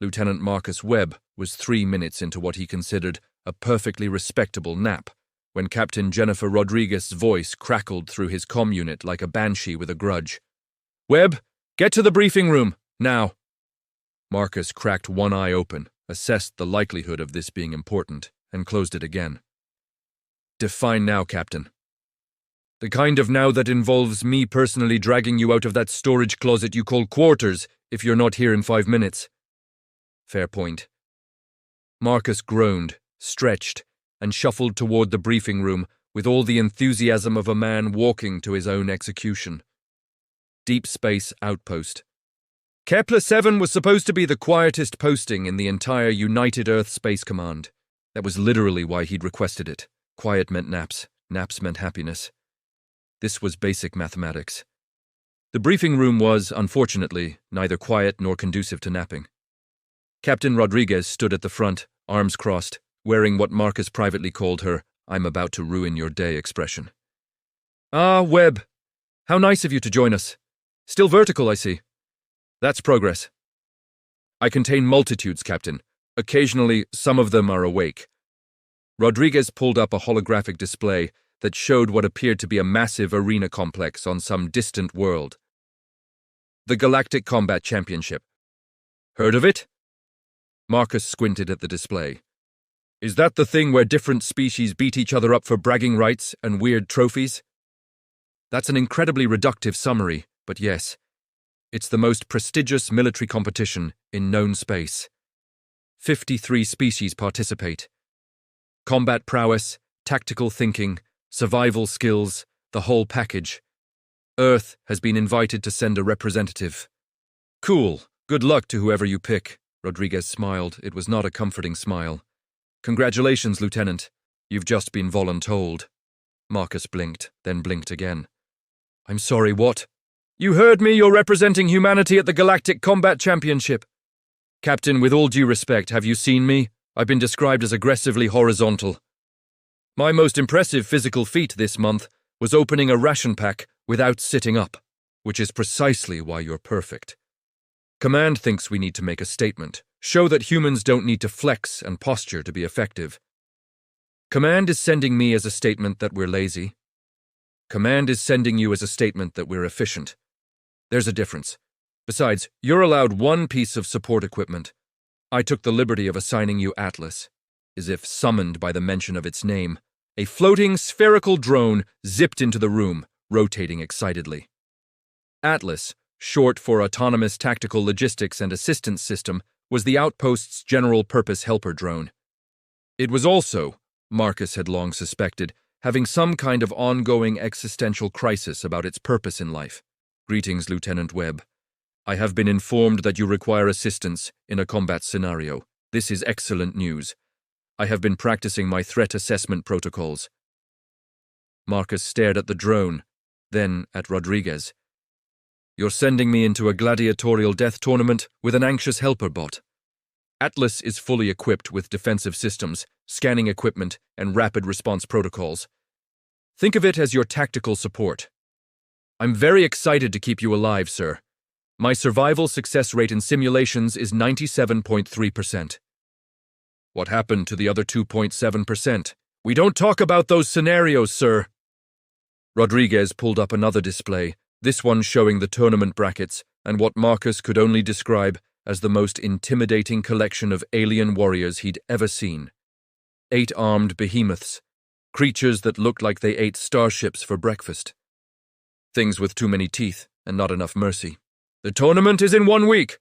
Lieutenant Marcus Webb was 3 minutes into what he considered a perfectly respectable nap when Captain Jennifer Rodriguez's voice crackled through his comm unit like a banshee with a grudge. "Webb, get to the briefing room, now." Marcus cracked one eye open, assessed the likelihood of this being important, and closed it again. "Define now, Captain." "The kind of now that involves me personally dragging you out of that storage closet you call quarters if you're not here in 5 minutes. "Fair point." Marcus groaned, stretched, and shuffled toward the briefing room with all the enthusiasm of a man walking to his own execution. Deep Space Outpost. Kepler 7 was supposed to be the quietest posting in the entire United Earth Space Command. That was literally why he'd requested it. Quiet meant naps. Naps meant happiness. This was basic mathematics. The briefing room was, unfortunately, neither quiet nor conducive to napping. Captain Rodriguez stood at the front, arms crossed, wearing what Marcus privately called her "I'm about to ruin your day" expression. "Ah, Webb. How nice of you to join us. Still vertical, I see. That's progress." "I contain multitudes, Captain. Occasionally, some of them are awake." Rodriguez pulled up a holographic display that showed what appeared to be a massive arena complex on some distant world. "The Galactic Combat Championship. Heard of it?" Marcus squinted at the display. "Is that the thing where different species beat each other up for bragging rights and weird trophies?" "That's an incredibly reductive summary, but yes. It's the most prestigious military competition in known space. 53 species participate. Combat prowess, tactical thinking, survival skills, the whole package. Earth has been invited to send a representative." "Cool. Good luck to whoever you pick." Rodriguez smiled. It was not a comforting smile. "Congratulations, Lieutenant. You've just been voluntold." Marcus blinked, then blinked again. "I'm sorry, what?" "You heard me. You're representing humanity at the Galactic Combat Championship." "Captain, with all due respect, have you seen me? I've been described as aggressively horizontal. My most impressive physical feat this month was opening a ration pack without sitting up, which is precisely why you're perfect. Command thinks we need to make a statement, show that humans don't need to flex and posture to be effective. Command is sending me as a statement that we're lazy. Command is sending you as a statement that we're efficient. There's a difference. Besides, you're allowed one piece of support equipment. I took the liberty of assigning you Atlas, as if summoned by the mention of its name. A floating, spherical drone zipped into the room, rotating excitedly. Atlas, short for Autonomous Tactical Logistics and Assistance System, was the outpost's general-purpose helper drone. It was also, Marcus had long suspected, having some kind of ongoing existential crisis about its purpose in life. "Greetings, Lieutenant Webb. I have been informed that you require assistance in a combat scenario. This is excellent news. I have been practicing my threat assessment protocols." Marcus stared at the drone, then at Rodriguez. "You're sending me into a gladiatorial death tournament with an anxious helper bot. Atlas is fully equipped with defensive systems, scanning equipment, and rapid response protocols. Think of it as your tactical support. I'm very excited to keep you alive, sir. My survival success rate in simulations is 97.3%. What happened to the other 2.7%? We don't talk about those scenarios, sir." Rodriguez pulled up another display, this one showing the tournament brackets and what Marcus could only describe as the most intimidating collection of alien warriors he'd ever seen. 8 armed behemoths, creatures that looked like they ate starships for breakfast. Things with too many teeth and not enough mercy. "The tournament is in 1 week.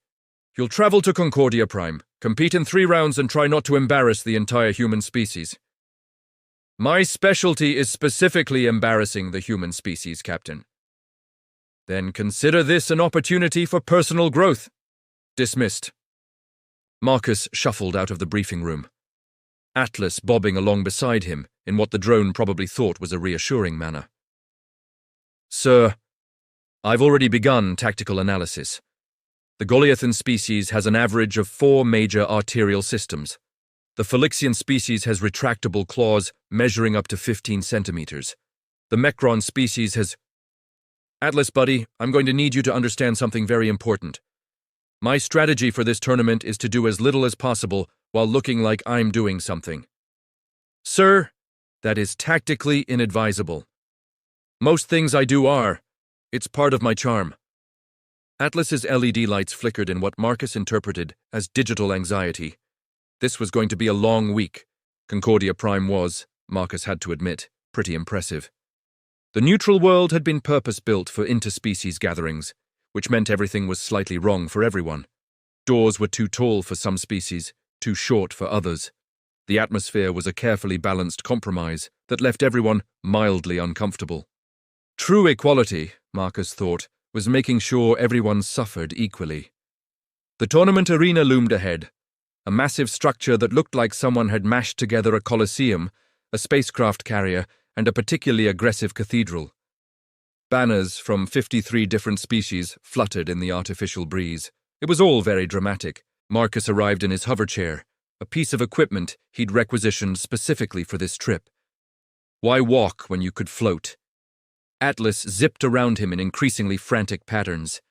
You'll travel to Concordia Prime, compete in 3 rounds, and try not to embarrass the entire human species." "My specialty is specifically embarrassing the human species, Captain." "Then consider this an opportunity for personal growth." Dismissed. Marcus shuffled out of the briefing room, Atlas bobbing along beside him in what the drone probably thought was a reassuring manner. "Sir, I've already begun tactical analysis. The Goliathan species has an average of 4 major arterial systems. The Felixian species has retractable claws measuring up to 15 centimeters. The Mecron species has... Atlas, buddy, I'm going to need you to understand something very important. My strategy for this tournament is to do as little as possible while looking like I'm doing something. Sir, that is tactically inadvisable. Most things I do are. It's part of my charm. Atlas's LED lights flickered in what Marcus interpreted as digital anxiety. This was going to be a long week. Concordia Prime was, Marcus had to admit, pretty impressive. The neutral world had been purpose-built for interspecies gatherings, which meant everything was slightly wrong for everyone. Doors were too tall for some species, too short for others. The atmosphere was a carefully balanced compromise that left everyone mildly uncomfortable. True equality, Marcus thought, was making sure everyone suffered equally. The tournament arena loomed ahead, a massive structure that looked like someone had mashed together a coliseum, a spacecraft carrier, and a particularly aggressive cathedral. Banners from 53 different species fluttered in the artificial breeze. It was all very dramatic. Marcus arrived in his hover chair, a piece of equipment he'd requisitioned specifically for this trip. Why walk when you could float? Atlas zipped around him in increasingly frantic patterns.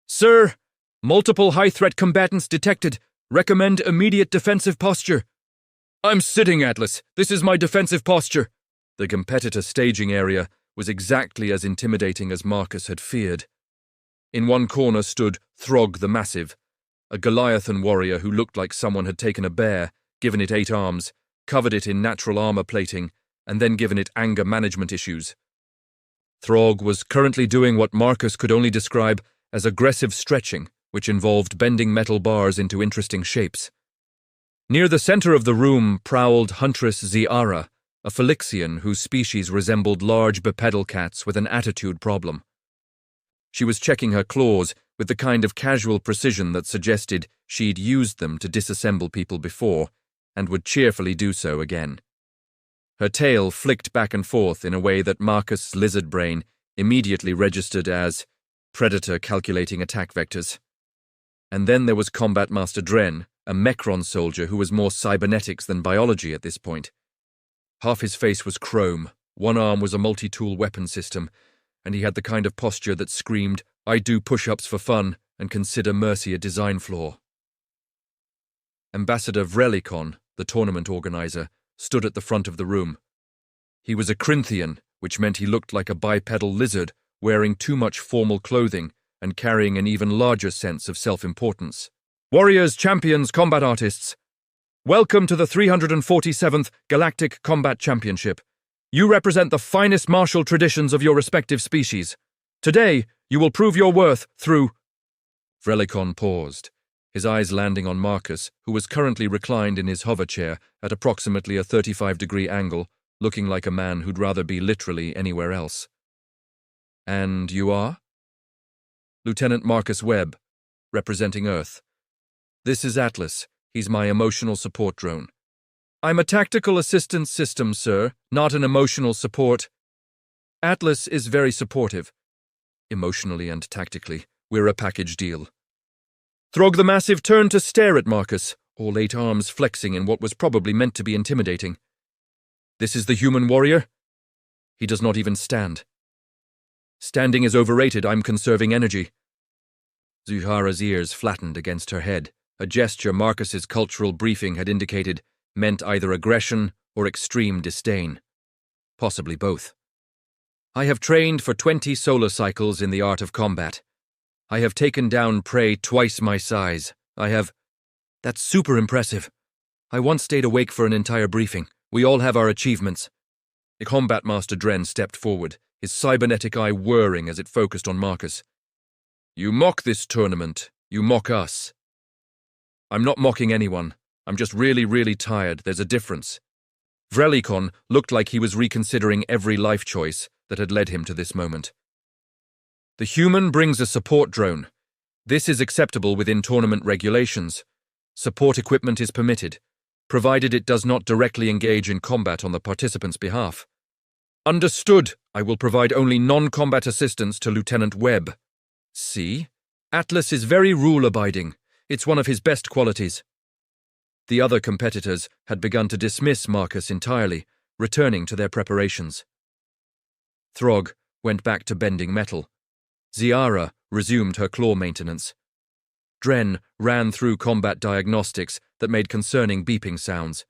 Sir, multiple high-threat combatants detected. Recommend immediate defensive posture. I'm sitting, Atlas. This is my defensive posture. The competitor staging area was exactly as intimidating as Marcus had feared. In one corner stood Throg the Massive, a Goliathan warrior who looked like someone had taken a bear, given it 8 arms, covered it in natural armor plating, and then given it anger management issues. Throg was currently doing what Marcus could only describe as aggressive stretching, which involved bending metal bars into interesting shapes. Near the center of the room prowled Huntress Ziara, a Felixian whose species resembled large bipedal cats with an attitude problem. She was checking her claws with the kind of casual precision that suggested she'd used them to disassemble people before, and would cheerfully do so again. Her tail flicked back and forth in a way that Marcus' lizard brain immediately registered as predator calculating attack vectors. And then there was Combat Master Dren, a Mechron soldier who was more cybernetics than biology at this point. Half his face was chrome, one arm was a multi-tool weapon system, and he had the kind of posture that screamed, I do push-ups for fun and consider mercy a design flaw. Ambassador Vrelikon, the tournament organizer, stood at the front of the room. He was a Crinthian, which meant he looked like a bipedal lizard wearing too much formal clothing and carrying an even larger sense of self-importance. Warriors, champions, combat artists, welcome to the 347th Galactic Combat Championship. You represent the finest martial traditions of your respective species. Today, you will prove your worth through... Vrelikon paused, his eyes landing on Marcus, who was currently reclined in his hover chair at approximately a 35-degree angle, looking like a man who'd rather be literally anywhere else. And you are? Lieutenant Marcus Webb, representing Earth. This is Atlas. He's my emotional support drone. I'm a tactical assistance system, sir, not an emotional support. Atlas is very supportive. Emotionally and tactically, we're a package deal. Throg the Massive turned to stare at Marcus, all 8 arms flexing in what was probably meant to be intimidating. This is the human warrior? He does not even stand. Standing is overrated, I'm conserving energy. Zuhara's ears flattened against her head, a gesture Marcus's cultural briefing had indicated meant either aggression or extreme disdain. Possibly both. I have trained for 20 solar cycles in the art of combat. I have taken down prey twice my size. That's super impressive. I once stayed awake for an entire briefing. We all have our achievements. The Combat Master Dren stepped forward, his cybernetic eye whirring as it focused on Marcus. You mock this tournament. You mock us. I'm not mocking anyone. I'm just really, really tired. There's a difference. Vrelikon looked like he was reconsidering every life choice that had led him to this moment. The human brings a support drone. This is acceptable within tournament regulations. Support equipment is permitted, provided it does not directly engage in combat on the participant's behalf. Understood. I will provide only non-combat assistance to Lieutenant Webb. See? Atlas is very rule-abiding. It's one of his best qualities. The other competitors had begun to dismiss Marcus entirely, returning to their preparations. Throg went back to bending metal. Ziara resumed her claw maintenance. Dren ran through combat diagnostics that made concerning beeping sounds.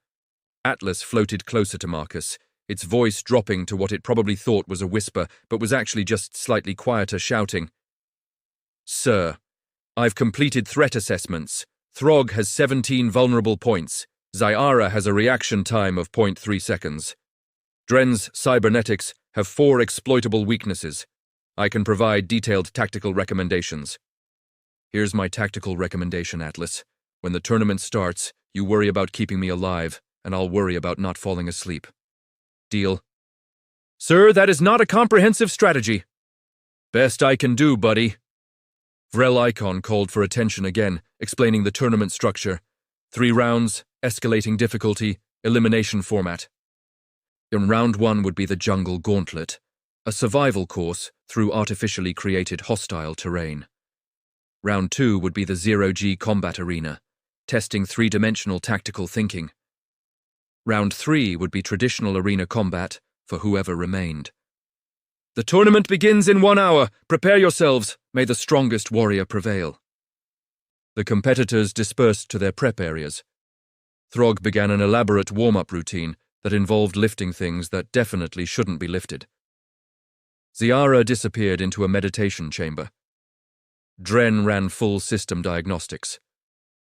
Atlas floated closer to Marcus, its voice dropping to what it probably thought was a whisper, but was actually just slightly quieter, shouting, "Sir, I've completed threat assessments. Throg has 17 vulnerable points. Zyara has a reaction time of 0.3 seconds. Dren's cybernetics have 4 exploitable weaknesses. I can provide detailed tactical recommendations." "Here's my tactical recommendation, Atlas. When the tournament starts, you worry about keeping me alive, and I'll worry about not falling asleep. Deal?" "Sir, that is not a comprehensive strategy." "Best I can do, buddy." Vrel Icon called for attention again, explaining the tournament structure. 3 rounds, escalating difficulty, elimination format. In round 1 would be the Jungle Gauntlet, a survival course through artificially created hostile terrain. Round 2 would be the Zero-G Combat Arena, testing 3-dimensional tactical thinking. Round 3 would be traditional arena combat for whoever remained. "The tournament begins in 1 hour. Prepare yourselves. May the strongest warrior prevail." The competitors dispersed to their prep areas. Throg began an elaborate warm-up routine that involved lifting things that definitely shouldn't be lifted. Zyara disappeared into a meditation chamber. Dren ran full system diagnostics.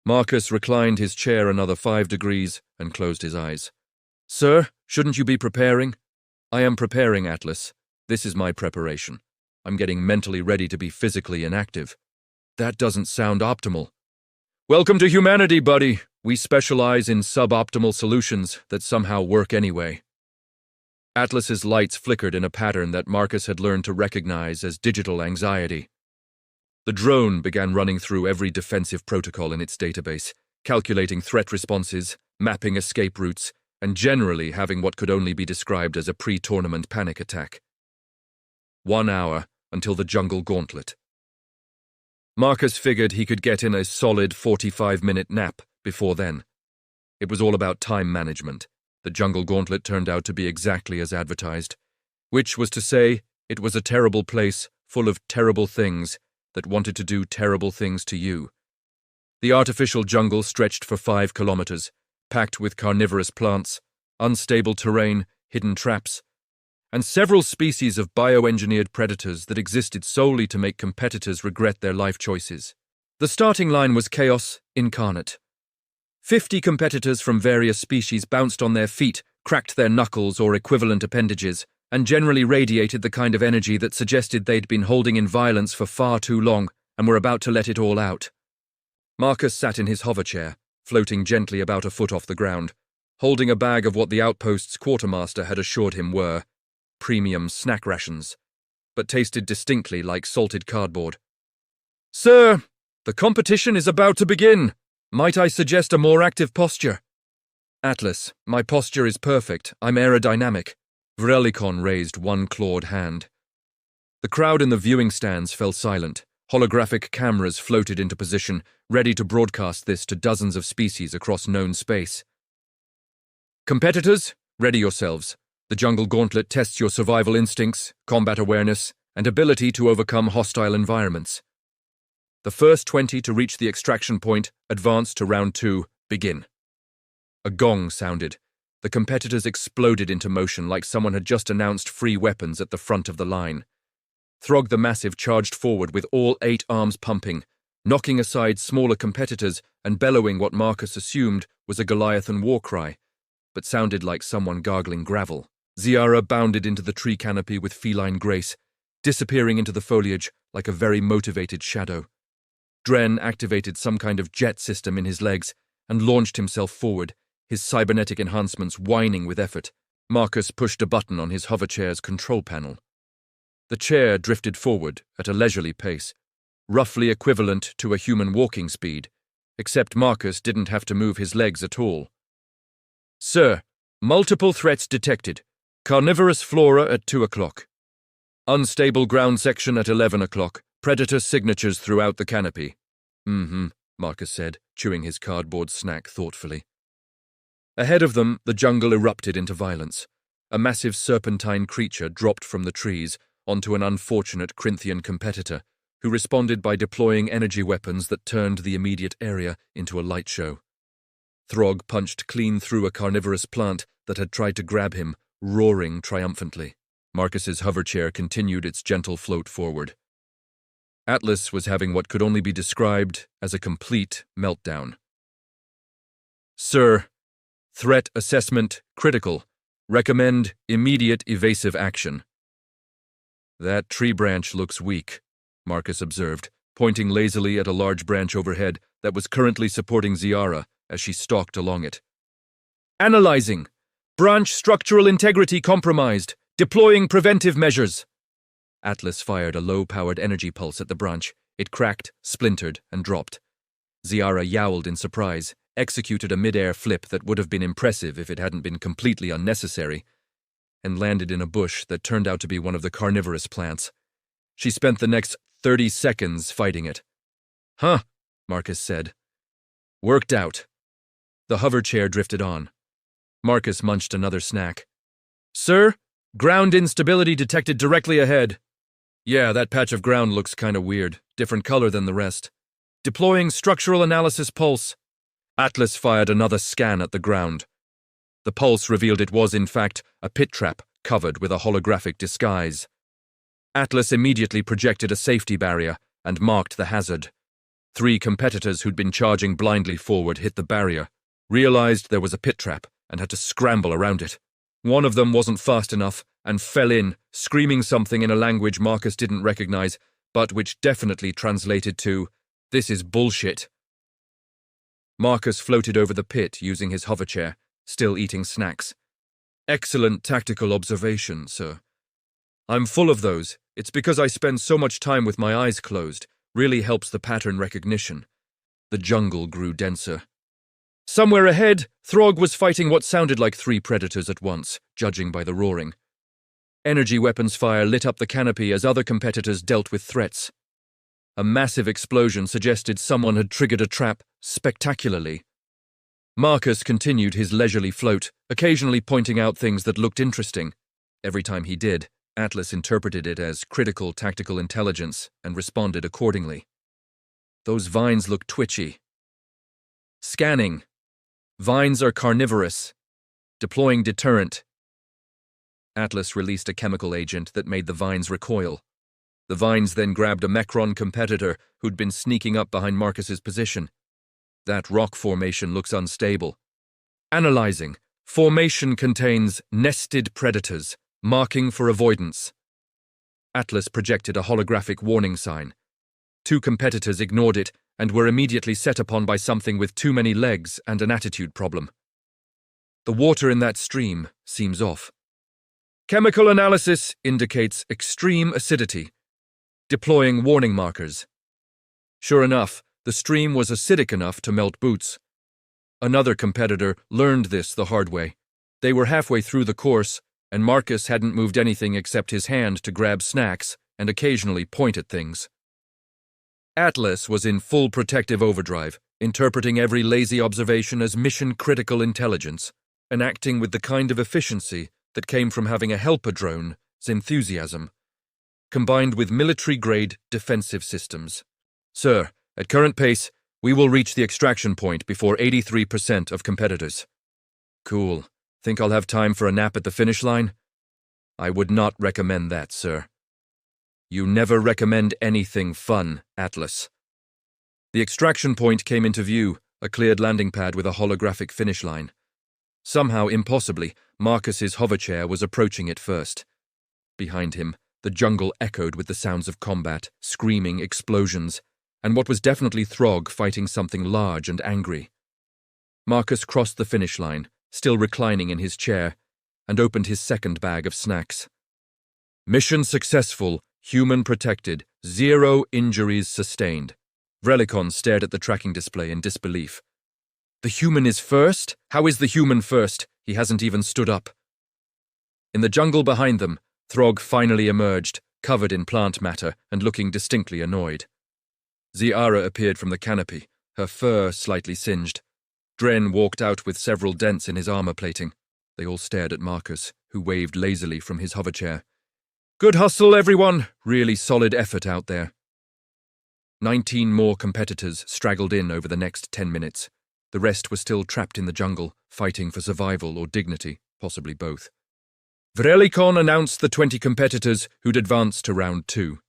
Marcus reclined his chair another 5 degrees and closed his eyes. "Sir, shouldn't you be preparing?" "I am preparing, Atlas. This is my preparation. I'm getting mentally ready to be physically inactive." "That doesn't sound optimal." "Welcome to humanity, buddy. We specialize in suboptimal solutions that somehow work anyway." Atlas's lights flickered in a pattern that Marcus had learned to recognize as digital anxiety. The drone began running through every defensive protocol in its database, calculating threat responses, mapping escape routes, and generally having what could only be described as a pre-tournament panic attack. 1 hour until the Jungle Gauntlet. Marcus figured he could get in a solid 45-minute nap before then. It was all about time management. The Jungle Gauntlet turned out to be exactly as advertised, which was to say, it was a terrible place full of terrible things that wanted to do terrible things to you. The artificial jungle stretched for 5 kilometers, packed with carnivorous plants, unstable terrain, hidden traps, and several species of bioengineered predators that existed solely to make competitors regret their life choices. The starting line was chaos incarnate. 50 competitors from various species bounced on their feet, cracked their knuckles or equivalent appendages, and generally radiated the kind of energy that suggested they'd been holding in violence for far too long and were about to let it all out. Marcus sat in his hover chair, floating gently about a foot off the ground, holding a bag of what the outpost's quartermaster had assured him were premium snack rations, but tasted distinctly like salted cardboard. "Sir, the competition is about to begin. Might I suggest a more active posture?" "Atlas, my posture is perfect. I'm aerodynamic." Vrelikon raised one clawed hand. The crowd in the viewing stands fell silent. Holographic cameras floated into position, ready to broadcast this to dozens of species across known space. "Competitors, ready yourselves. The Jungle Gauntlet tests your survival instincts, combat awareness, and ability to overcome hostile environments. The first 20 to reach the extraction point advance to round 2, begin." A gong sounded. The competitors exploded into motion like someone had just announced free weapons at the front of the line. Throg the Massive charged forward with all 8 arms pumping, knocking aside smaller competitors and bellowing what Marcus assumed was a Goliathan war cry, but sounded like someone gargling gravel. Zyara bounded into the tree canopy with feline grace, disappearing into the foliage like a very motivated shadow. Dren activated some kind of jet system in his legs and launched himself forward, his cybernetic enhancements whining with effort. Marcus pushed a button on his hoverchair's control panel. The chair drifted forward at a leisurely pace, roughly equivalent to a human walking speed, except Marcus didn't have to move his legs at all. "Sir, multiple threats detected. Carnivorous flora at 2 o'clock. Unstable ground section at 11 o'clock. Predator signatures throughout the canopy." Marcus said, chewing his cardboard snack thoughtfully. Ahead of them, the jungle erupted into violence. A massive serpentine creature dropped from the trees onto an unfortunate Corinthian competitor, who responded by deploying energy weapons that turned the immediate area into a light show. Throg punched clean through a carnivorous plant that had tried to grab him, roaring triumphantly. Marcus's hoverchair continued its gentle float forward. Atlas was having what could only be described as a complete meltdown. Sir, threat assessment critical. Recommend immediate evasive action. That tree branch looks weak, Marcus observed, pointing lazily at a large branch overhead that was currently supporting Ziara as she stalked along it. Analyzing. Branch structural integrity compromised. Deploying preventive measures. Atlas fired a low-powered energy pulse at the branch. It cracked, splintered, and dropped. Ziara yowled in surprise, executed a mid-air flip that would have been impressive if it hadn't been completely unnecessary, and landed in a bush that turned out to be one of the carnivorous plants. She spent the next 30 seconds fighting it. Huh, Marcus said. Worked out. The hoverchair drifted on. Marcus munched another snack. Sir, ground instability detected directly ahead. Yeah, that patch of ground looks kinda weird, different color than the rest. Deploying structural analysis pulse. Atlas fired another scan at the ground. The pulse revealed it was, in fact, a pit trap covered with a holographic disguise. Atlas immediately projected a safety barrier and marked the hazard. 3 competitors who'd been charging blindly forward hit the barrier, realized there was a pit trap, and had to scramble around it. One of them wasn't fast enough and fell in, screaming something in a language Marcus didn't recognize, but which definitely translated to, "This is bullshit." Marcus floated over the pit using his hoverchair, still eating snacks. Excellent tactical observation, sir. I'm full of those. It's because I spend so much time with my eyes closed. Really helps the pattern recognition. The jungle grew denser. Somewhere ahead, Throg was fighting what sounded like 3 predators at once, judging by the roaring. Energy weapons fire lit up the canopy as other competitors dealt with threats. A massive explosion suggested someone had triggered a trap spectacularly. Marcus continued his leisurely float, occasionally pointing out things that looked interesting. Every time he did, Atlas interpreted it as critical tactical intelligence and responded accordingly. Those vines look twitchy. Scanning. Vines are carnivorous. Deploying deterrent. Atlas released a chemical agent that made the vines recoil. The vines then grabbed a Mecron competitor who'd been sneaking up behind Marcus's position. That rock formation looks unstable. Analyzing. Formation contains nested predators, marking for avoidance. Atlas projected a holographic warning sign. 2 competitors ignored it and were immediately set upon by something with too many legs and an attitude problem. The water in that stream seems off. Chemical analysis indicates extreme acidity. Deploying warning markers. Sure enough, the stream was acidic enough to melt boots. Another competitor learned this the hard way. They were halfway through the course, and Marcus hadn't moved anything except his hand to grab snacks and occasionally point at things. Atlas was in full protective overdrive, interpreting every lazy observation as mission-critical intelligence, and acting with the kind of efficiency that came from having a helper drone's enthusiasm, combined with military-grade defensive systems. Sir, at current pace, we will reach the extraction point before 83% of competitors. Cool. Think I'll have time for a nap at the finish line? I would not recommend that, sir. You never recommend anything fun, Atlas. The extraction point came into view, a cleared landing pad with a holographic finish line. Somehow, impossibly, Marcus's hoverchair was approaching it first. Behind him, the jungle echoed with the sounds of combat, screaming, explosions, and what was definitely Throg fighting something large and angry. Marcus crossed the finish line, still reclining in his chair, and opened his second bag of snacks. Mission successful, human protected, 0 injuries sustained. Vrelicon stared at the tracking display in disbelief. The human is first? How is the human first? He hasn't even stood up. In the jungle behind them, Throg finally emerged, covered in plant matter and looking distinctly annoyed. Ziara appeared from the canopy, her fur slightly singed. Dren walked out with several dents in his armor plating. They all stared at Marcus, who waved lazily from his hoverchair. Good hustle, everyone. Really solid effort out there. 19 more competitors straggled in over the next 10 minutes. The rest were still trapped in the jungle, fighting for survival or dignity, possibly both. Vrelikon announced the 20 competitors who'd advanced to round 2.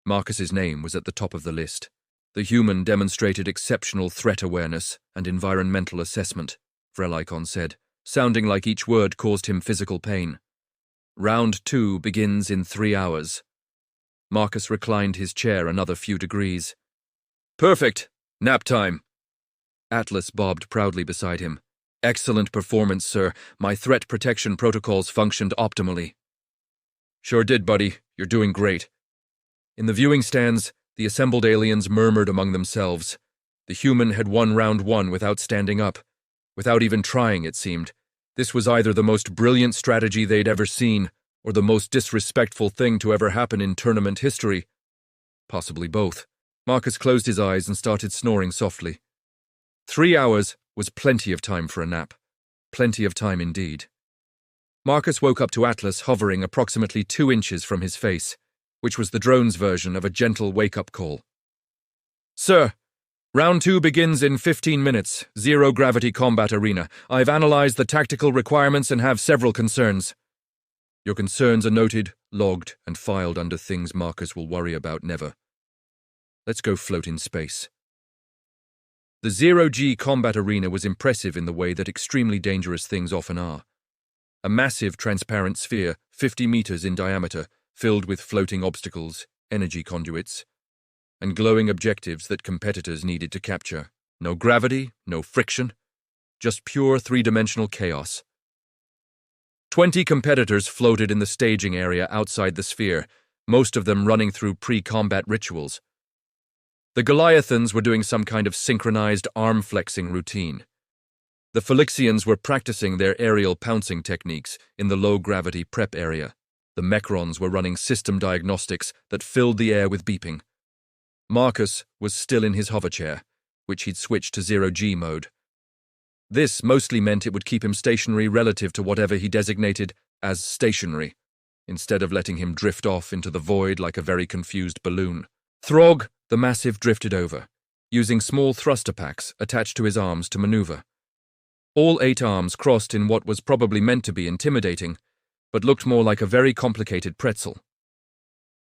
Marcus's name was at the top of the list. The human demonstrated exceptional threat awareness and environmental assessment, Vrelikon said, sounding like each word caused him physical pain. Round 2 begins in 3 hours. Marcus reclined his chair another few degrees. Perfect. Nap time. Atlas bobbed proudly beside him. Excellent performance, sir. My threat protection protocols functioned optimally. Sure did, buddy. You're doing great. In the viewing stands, the assembled aliens murmured among themselves. The human had won round 1 without standing up. Without even trying, it seemed. This was either the most brilliant strategy they'd ever seen, or the most disrespectful thing to ever happen in tournament history. Possibly both. Marcus closed his eyes and started snoring softly. 3 hours was plenty of time for a nap. Plenty of time indeed. Marcus woke up to Atlas hovering approximately 2 inches from his face, which was the drone's version of a gentle wake-up call. Sir, round 2 begins in 15 minutes, zero-gravity combat arena. I've analyzed the tactical requirements and have several concerns. Your concerns are noted, logged, and filed under things Marcus will worry about never. Let's go float in space. The zero-G combat arena was impressive in the way that extremely dangerous things often are. A massive transparent sphere, 50 meters in diameter, filled with floating obstacles, energy conduits, and glowing objectives that competitors needed to capture. No gravity, no friction, just pure 3-dimensional chaos. 20 competitors floated in the staging area outside the sphere, most of them running through pre-combat rituals. The Goliathans were doing some kind of synchronized arm-flexing routine. The Phylixians were practicing their aerial pouncing techniques in the low-gravity prep area. The Mecrons were running system diagnostics that filled the air with beeping. Marcus was still in his hover chair, which he'd switched to zero-G mode. This mostly meant it would keep him stationary relative to whatever he designated as stationary, instead of letting him drift off into the void like a very confused balloon. Throg, the Massive, drifted over, using small thruster packs attached to his arms to maneuver. All 8 arms crossed in what was probably meant to be intimidating, but looked more like a very complicated pretzel.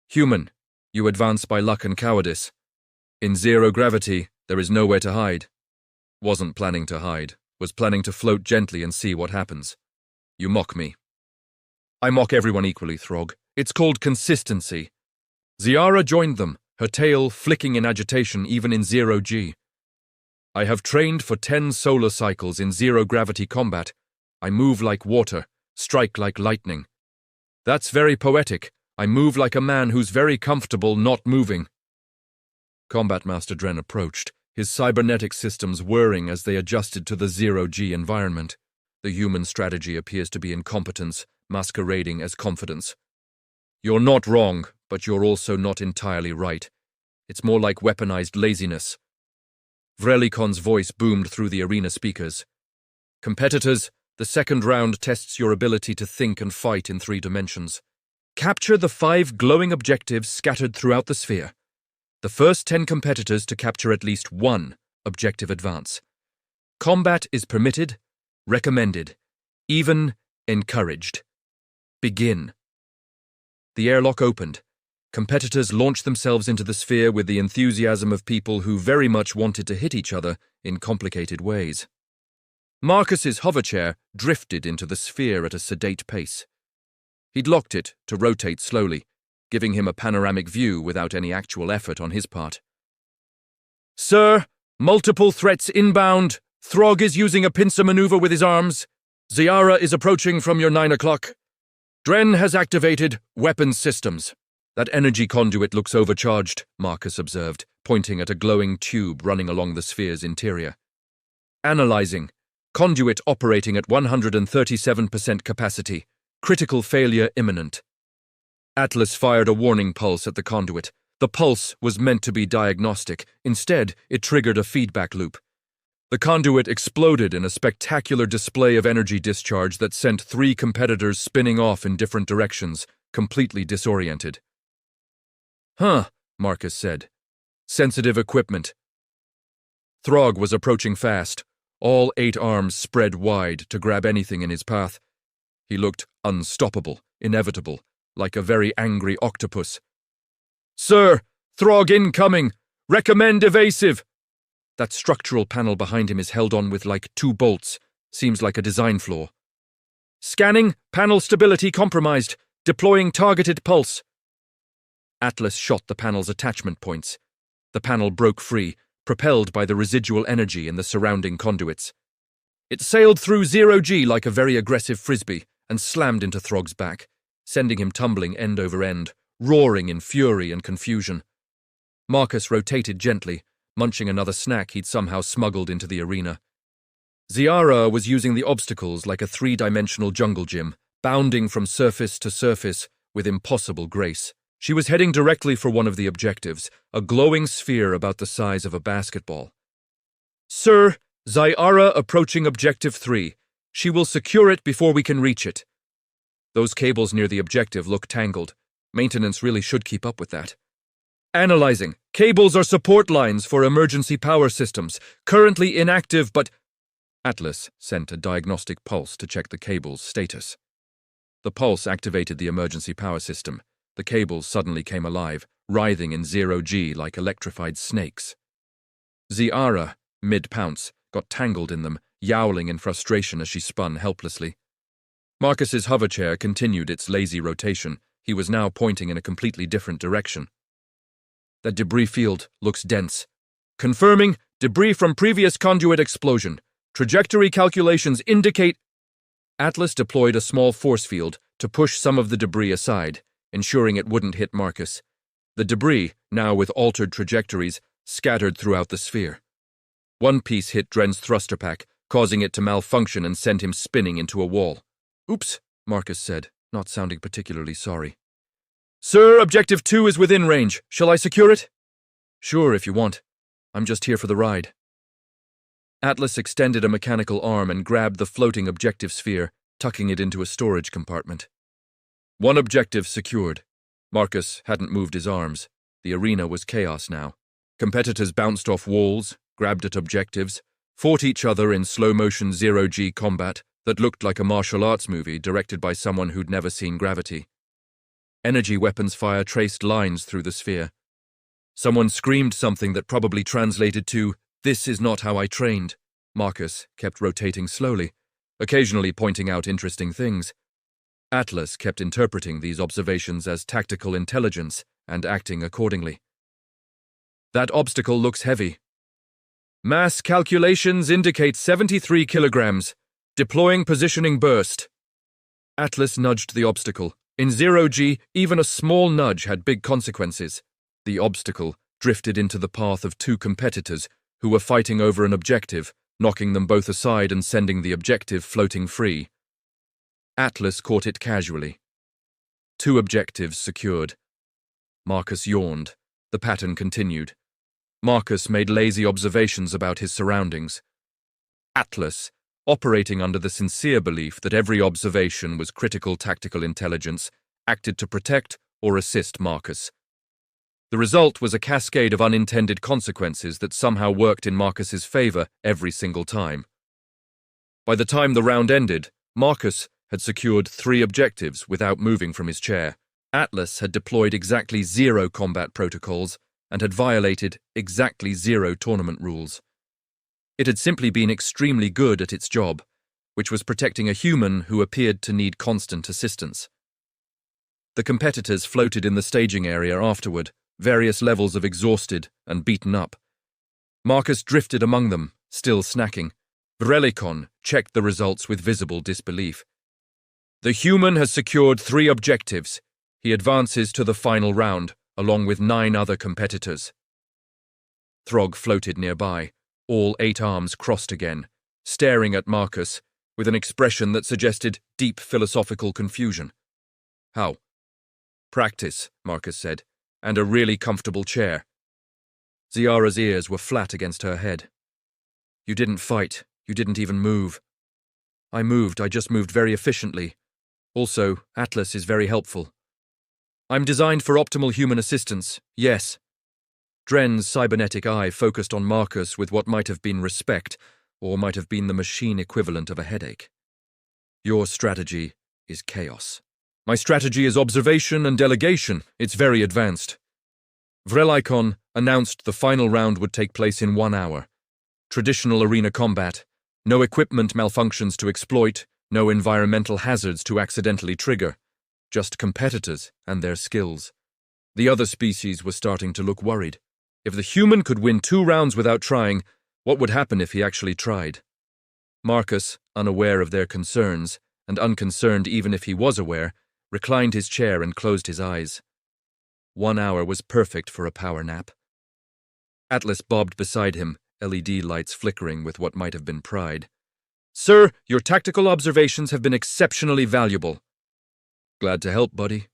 Human, you advance by luck and cowardice. In zero gravity, there is nowhere to hide. Wasn't planning to hide, was planning to float gently and see what happens. You mock me. I mock everyone equally, Throg. It's called consistency. Ziara joined them, her tail flicking in agitation even in zero-G. I have trained for 10 solar cycles in zero-gravity combat. I move like water, strike like lightning. That's very poetic. I move like a man who's very comfortable not moving. Combat Master Dren approached, his cybernetic systems whirring as they adjusted to the zero-G environment. The human strategy appears to be incompetence, masquerading as confidence. You're not wrong, but you're also not entirely right. It's more like weaponized laziness. Vrelikon's voice boomed through the arena speakers. Competitors, the second round tests your ability to think and fight in 3 dimensions. Capture the 5 glowing objectives scattered throughout the sphere. The first 10 competitors to capture at least 1 objective advance. Combat is permitted, recommended, even encouraged. Begin. The airlock opened. Competitors launched themselves into the sphere with the enthusiasm of people who very much wanted to hit each other in complicated ways. Marcus's hoverchair drifted into the sphere at a sedate pace. He'd locked it to rotate slowly, giving him a panoramic view without any actual effort on his part. Sir, multiple threats inbound. Throg is using a pincer maneuver with his arms. Ziara is approaching from your 9 o'clock. Dren has activated weapons systems. That energy conduit looks overcharged, Marcus observed, pointing at a glowing tube running along the sphere's interior. Analyzing. Conduit operating at 137% capacity. Critical failure imminent. Atlas fired a warning pulse at the conduit. The pulse was meant to be diagnostic. Instead, it triggered a feedback loop. The conduit exploded in a spectacular display of energy discharge that sent 3 competitors spinning off in different directions, completely disoriented. Huh, Marcus said. Sensitive equipment. Throg was approaching fast, all 8 arms spread wide to grab anything in his path. He looked unstoppable, inevitable, like a very angry octopus. "Sir, Throg incoming! Recommend evasive!" That structural panel behind him is held on with like 2 bolts. Seems like a design flaw. "Scanning, panel stability compromised. Deploying targeted pulse." Atlas shot the panel's attachment points. The panel broke free, propelled by the residual energy in the surrounding conduits. It sailed through 0G like a very aggressive frisbee and slammed into Throg's back, sending him tumbling end over end, roaring in fury and confusion. Marcus rotated gently, munching another snack he'd somehow smuggled into the arena. Ziara was using the obstacles like a 3-dimensional jungle gym, bounding from surface to surface with impossible grace. She was heading directly for one of the objectives, a glowing sphere about the size of a basketball. "Sir, Ziara approaching Objective 3. She will secure it before we can reach it." Those cables near the objective look tangled. Maintenance really should keep up with that. "Analyzing. Cables are support lines for emergency power systems. Currently inactive, but—" Atlas sent a diagnostic pulse to check the cable's status. The pulse activated the emergency power system. The cables suddenly came alive, writhing in 0G like electrified snakes. Ziara, mid-pounce, got tangled in them, yowling in frustration as she spun helplessly. Marcus's hoverchair continued its lazy rotation. He was now pointing in a completely different direction. "That debris field looks dense. Confirming, debris from previous conduit explosion. Trajectory calculations indicate—" Atlas deployed a small force field to push some of the debris aside, ensuring it wouldn't hit Marcus. The debris, now with altered trajectories, scattered throughout the sphere. One piece hit Dren's thruster pack, causing it to malfunction and sent him spinning into a wall. "Oops," Marcus said, not sounding particularly sorry. "Sir, Objective 2 is within range. Shall I secure it?" "Sure, if you want. I'm just here for the ride." Atlas extended a mechanical arm and grabbed the floating objective sphere, tucking it into a storage compartment. One objective secured. Marcus hadn't moved his arms. The arena was chaos now. Competitors bounced off walls, grabbed at objectives, fought each other in slow-motion 0G combat that looked like a martial arts movie directed by someone who'd never seen Gravity. Energy weapons fire traced lines through the sphere. Someone screamed something that probably translated to, "This is not how I trained." Marcus kept rotating slowly, occasionally pointing out interesting things. Atlas kept interpreting these observations as tactical intelligence and acting accordingly. "That obstacle looks heavy. Mass calculations indicate 73 kilograms. Deploying positioning burst." Atlas nudged the obstacle. In 0G, even a small nudge had big consequences. The obstacle drifted into the path of 2 competitors who were fighting over an objective, knocking them both aside and sending the objective floating free. Atlas caught it casually. 2 objectives secured. Marcus yawned. The pattern continued. Marcus made lazy observations about his surroundings. Atlas, operating under the sincere belief that every observation was critical tactical intelligence, acted to protect or assist Marcus. The result was a cascade of unintended consequences that somehow worked in Marcus's favor every single time. By the time the round ended, Marcus had secured 3 objectives without moving from his chair. Atlas had deployed exactly 0 combat protocols and had violated exactly 0 tournament rules. It had simply been extremely good at its job, which was protecting a human who appeared to need constant assistance. The competitors floated in the staging area afterward, various levels of exhausted and beaten up. Marcus drifted among them, still snacking. Vrelikon checked the results with visible disbelief. "The human has secured 3 objectives. He advances to the final round, along with 9 other competitors." Throg floated nearby, all 8 arms crossed again, staring at Marcus with an expression that suggested deep philosophical confusion. "How?" "Practice," Marcus said, "and a really comfortable chair." Ziara's ears were flat against her head. "You didn't fight. You didn't even move." "I moved. I just moved very efficiently. Also, Atlas is very helpful." "I'm designed for optimal human assistance, yes." Dren's cybernetic eye focused on Marcus with what might have been respect, or might have been the machine equivalent of a headache. Your strategy is chaos. My strategy is observation and delegation. It's very advanced. Vrelicon announced the final round would take place in 1 hour. Traditional arena combat. No equipment malfunctions to exploit, no environmental hazards to accidentally trigger. Just competitors and their skills. The other species were starting to look worried. If the human could win 2 rounds without trying, what would happen if he actually tried? Marcus, unaware of their concerns, and unconcerned even if he was aware, reclined his chair and closed his eyes. 1 hour was perfect for a power nap. Atlas bobbed beside him, LED lights flickering with what might have been pride. Sir, your tactical observations have been exceptionally valuable. Glad to help, buddy.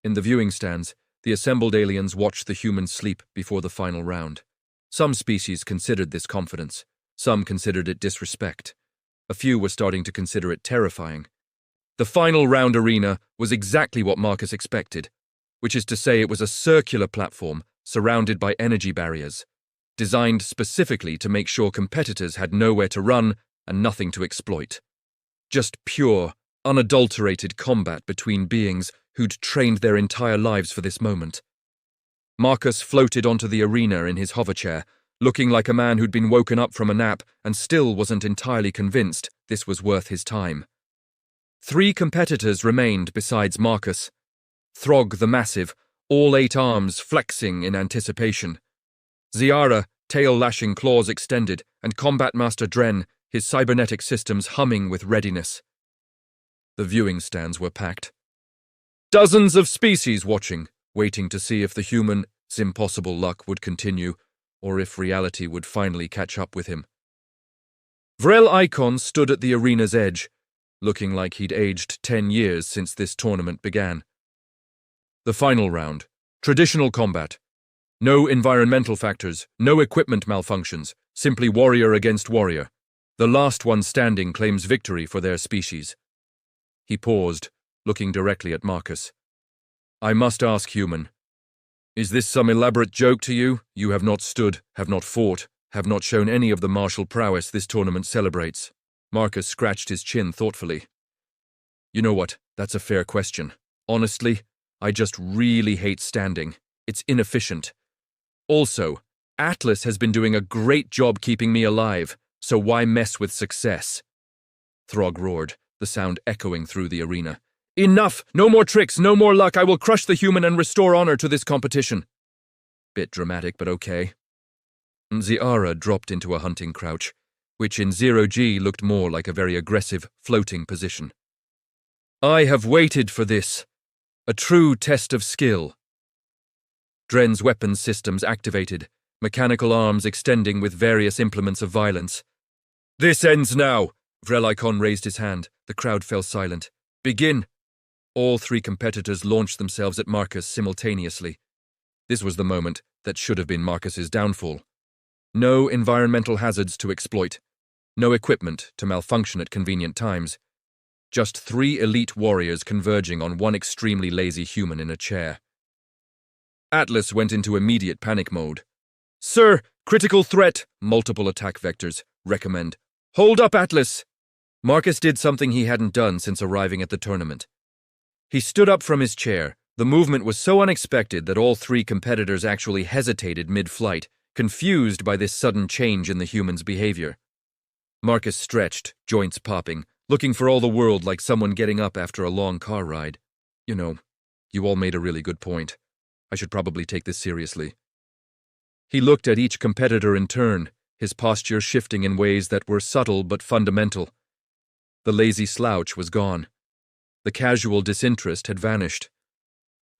In the viewing stands, the assembled aliens watched the humans sleep before the final round. Some species considered this confidence. Some considered it disrespect. A few were starting to consider it terrifying. The final round arena was exactly what Marcus expected, which is to say it was a circular platform surrounded by energy barriers, designed specifically to make sure competitors had nowhere to run and nothing to exploit. Just pure, unadulterated combat between beings who'd trained their entire lives for this moment. Marcus floated onto the arena in his hoverchair, looking like a man who'd been woken up from a nap and still wasn't entirely convinced this was worth his time. 3 competitors remained besides Marcus. Throg the Massive, all 8 arms flexing in anticipation. Ziara, tail-lashing claws extended, and Combat Master Dren, his cybernetic systems humming with readiness. The viewing stands were packed. Dozens of species watching, waiting to see if the human's impossible luck would continue, or if reality would finally catch up with him. Vrelicon stood at the arena's edge, looking like he'd aged 10 years since this tournament began. The final round. Traditional combat. No environmental factors, no equipment malfunctions, simply warrior against warrior. The last one standing claims victory for their species. He paused, looking directly at Marcus. I must ask, human, is this some elaborate joke to you? You have not stood, have not fought, have not shown any of the martial prowess this tournament celebrates. Marcus scratched his chin thoughtfully. You know what, that's a fair question. Honestly, I just really hate standing. It's inefficient. Also, Atlas has been doing a great job keeping me alive, so why mess with success? Throg roared, the sound echoing through the arena. Enough! No more tricks, no more luck! I will crush the human and restore honor to this competition. Bit dramatic, but okay. Ziara dropped into a hunting crouch, which in 0G looked more like a very aggressive, floating position. I have waited for this. A true test of skill. Dren's weapons systems activated, mechanical arms extending with various implements of violence. This ends now! Vrelicon raised his hand. The crowd fell silent. Begin! All 3 competitors launched themselves at Marcus simultaneously. This was the moment that should have been Marcus's downfall. No environmental hazards to exploit. No equipment to malfunction at convenient times. Just 3 elite warriors converging on one extremely lazy human in a chair. Atlas went into immediate panic mode. Sir, critical threat, multiple attack vectors, recommend. Hold up, Atlas! Marcus did something he hadn't done since arriving at the tournament. He stood up from his chair. The movement was so unexpected that all 3 competitors actually hesitated mid-flight, confused by this sudden change in the human's behavior. Marcus stretched, joints popping, looking for all the world like someone getting up after a long car ride. You know, you all made a really good point. I should probably take this seriously. He looked at each competitor in turn, his posture shifting in ways that were subtle but fundamental. The lazy slouch was gone. The casual disinterest had vanished.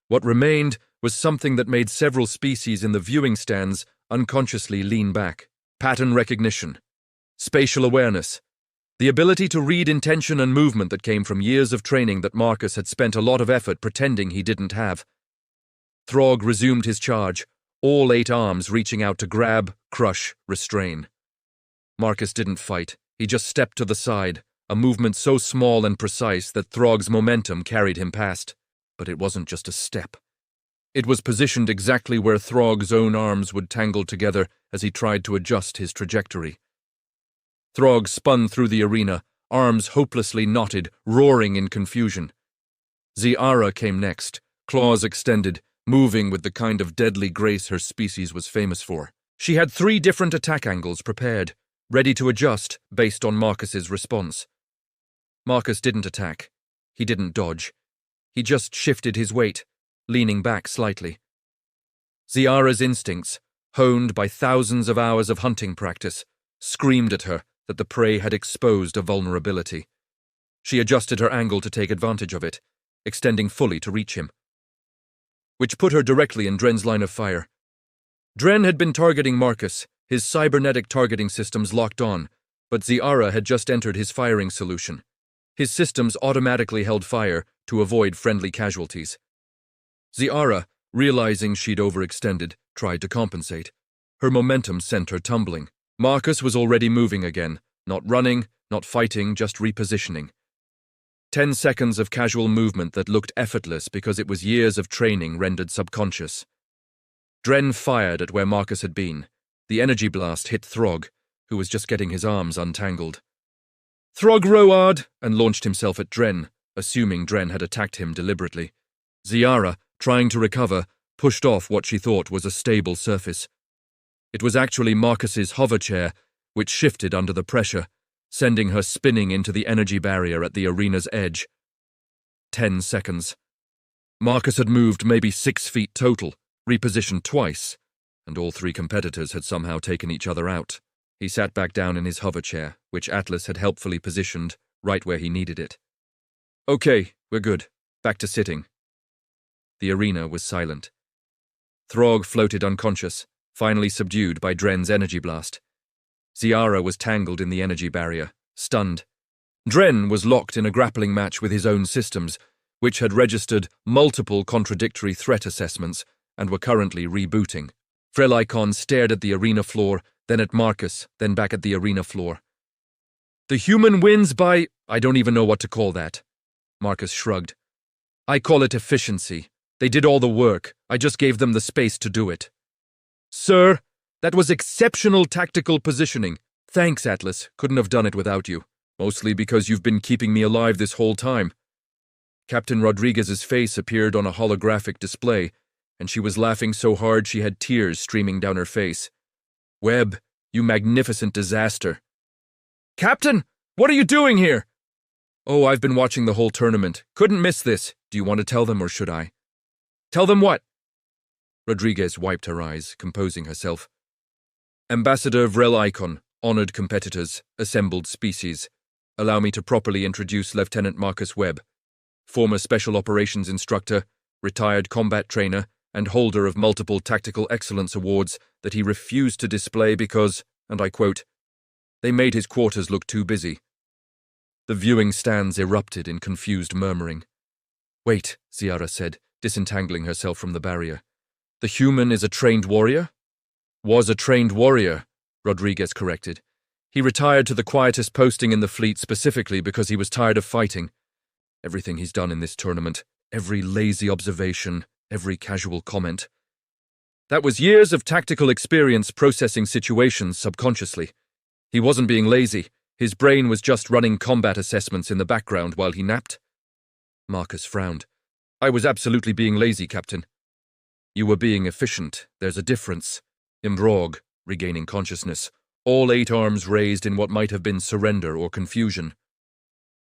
What remained was something that made several species in the viewing stands unconsciously lean back. Pattern recognition. Spatial awareness. The ability to read intention and movement that came from years of training that Marcus had spent a lot of effort pretending he didn't have. Throg resumed his charge, all 8 arms reaching out to grab, crush, restrain. Marcus didn't fight. He just stepped to the side, a movement so small and precise that Throg's momentum carried him past. But it wasn't just a step. It was positioned exactly where Throg's own arms would tangle together as he tried to adjust his trajectory. Throg spun through the arena, arms hopelessly knotted, roaring in confusion. Ziara came next, claws extended, moving with the kind of deadly grace her species was famous for. She had 3 different attack angles prepared, ready to adjust based on Marcus's response. Marcus didn't attack. He didn't dodge. He just shifted his weight, leaning back slightly. Ziara's instincts, honed by thousands of hours of hunting practice, screamed at her that the prey had exposed a vulnerability. She adjusted her angle to take advantage of it, extending fully to reach him, which put her directly in Dren's line of fire. Dren had been targeting Marcus, his cybernetic targeting systems locked on, but Ziara had just entered his firing solution. His systems automatically held fire to avoid friendly casualties. Ziara, realizing she'd overextended, tried to compensate. Her momentum sent her tumbling. Marcus was already moving again, not running, not fighting, just repositioning. 10 seconds of casual movement that looked effortless because it was years of training rendered subconscious. Dren fired at where Marcus had been. The energy blast hit Throg, who was just getting his arms untangled. Throg roared and launched himself at Dren, assuming Dren had attacked him deliberately. Ziara, trying to recover, pushed off what she thought was a stable surface. It was actually Marcus's hover chair, which shifted under the pressure, sending her spinning into the energy barrier at the arena's edge. 10 seconds. Marcus had moved maybe 6 feet total, repositioned twice, and all 3 competitors had somehow taken each other out. He sat back down in his hover chair, which Atlas had helpfully positioned right where he needed it. Okay, we're good. Back to sitting. The arena was silent. Throg floated unconscious, finally subdued by Dren's energy blast. Ziara was tangled in the energy barrier, stunned. Dren was locked in a grappling match with his own systems, which had registered multiple contradictory threat assessments and were currently rebooting. Frelikon stared at the arena floor, then at Marcus, then back at the arena floor. The human wins by… I don't even know what to call that. Marcus shrugged. I call it efficiency. They did all the work. I just gave them the space to do it. Sir, that was exceptional tactical positioning. Thanks, Atlas. Couldn't have done it without you. Mostly because you've been keeping me alive this whole time. Captain Rodriguez's face appeared on a holographic display, and she was laughing so hard she had tears streaming down her face. Webb, you magnificent disaster. Captain, what are you doing here? Oh, I've been watching the whole tournament. Couldn't miss this. Do you want to tell them or should I? Tell them what? Rodriguez wiped her eyes, composing herself. Ambassador Vrel Icon, honored competitors, assembled species. Allow me to properly introduce Lieutenant Marcus Webb, former Special Operations Instructor, retired combat trainer, and holder of multiple Tactical Excellence Awards that he refused to display because, and I quote, they made his quarters look too busy. The viewing stands erupted in confused murmuring. Wait, Ziara said, disentangling herself from the barrier. The human is a trained warrior? Was a trained warrior, Rodriguez corrected. He retired to the quietest posting in the fleet specifically because he was tired of fighting. Everything he's done in this tournament, every lazy observation, every casual comment. That was years of tactical experience processing situations subconsciously. He wasn't being lazy. His brain was just running combat assessments in the background while he napped. Marcus frowned. I was absolutely being lazy, Captain. You were being efficient. There's a difference. Imbrog, regaining consciousness, all 8 arms raised in what might have been surrender or confusion.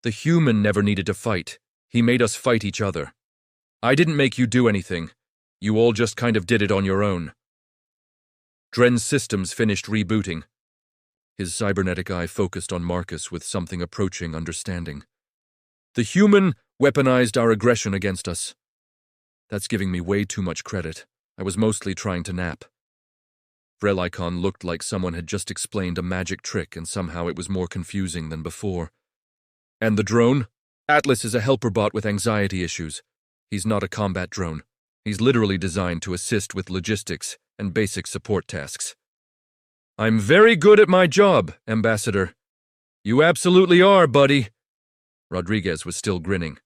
The human never needed to fight. He made us fight each other. I didn't make you do anything. You all just kind of did it on your own. Dren's systems finished rebooting. His cybernetic eye focused on Marcus with something approaching understanding. The human weaponized our aggression against us. That's giving me way too much credit. I was mostly trying to nap. Vrelicon looked like someone had just explained a magic trick and somehow it was more confusing than before. And the drone? Atlas is a helper bot with anxiety issues. He's not a combat drone. He's literally designed to assist with logistics and basic support tasks. I'm very good at my job, Ambassador. You absolutely are, buddy. Rodriguez was still grinning.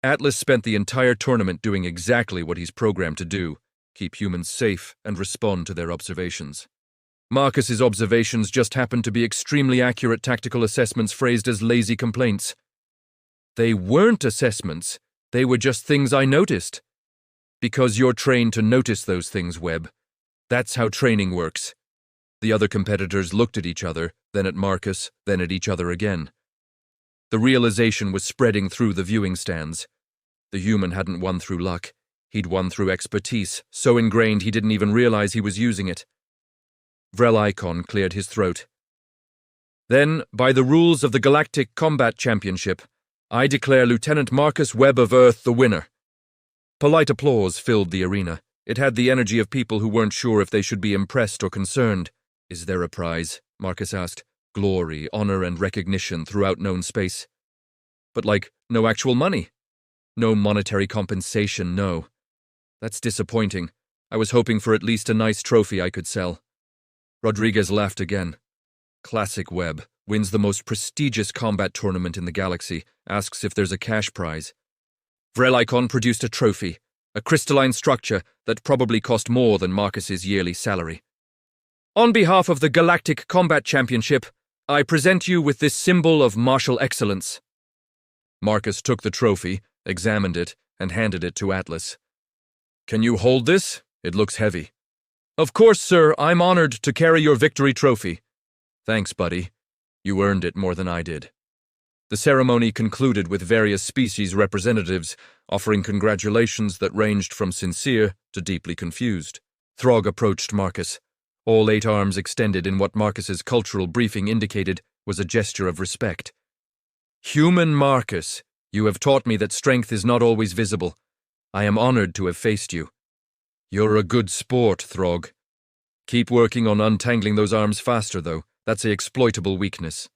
Atlas spent the entire tournament doing exactly what he's programmed to do, keep humans safe and respond to their observations. Marcus's observations just happened to be extremely accurate tactical assessments phrased as lazy complaints. They weren't assessments, they were just things I noticed. Because you're trained to notice those things, Webb. That's how training works. The other competitors looked at each other, then at Marcus, then at each other again. The realization was spreading through the viewing stands. The human hadn't won through luck. He'd won through expertise, so ingrained he didn't even realize he was using it. Vrel cleared his throat. Then, by the rules of the Galactic Combat Championship, I declare Lieutenant Marcus Webb of Earth the winner. Polite applause filled the arena. It had the energy of people who weren't sure if they should be impressed or concerned. Is there a prize? Marcus asked. Glory, honor, and recognition throughout known space. But no actual money. No monetary compensation, no. That's disappointing. I was hoping for at least a nice trophy I could sell. Rodriguez laughed again. Classic Webb. Wins the most prestigious combat tournament in the galaxy. Asks if there's a cash prize. Vrel produced a trophy. A crystalline structure that probably cost more than Marcus's yearly salary. On behalf of the Galactic Combat Championship, I present you with this symbol of martial excellence. Marcus took the trophy, examined it, and handed it to Atlas. Can you hold this? It looks heavy. Of course, sir. I'm honored to carry your victory trophy. Thanks, buddy. You earned it more than I did. The ceremony concluded with various species representatives offering congratulations that ranged from sincere to deeply confused. Throg approached Marcus. All 8 arms extended in what Marcus's cultural briefing indicated was a gesture of respect. Human Marcus, you have taught me that strength is not always visible. I am honored to have faced you. You're a good sport, Throg. Keep working on untangling those arms faster, though. That's an exploitable weakness.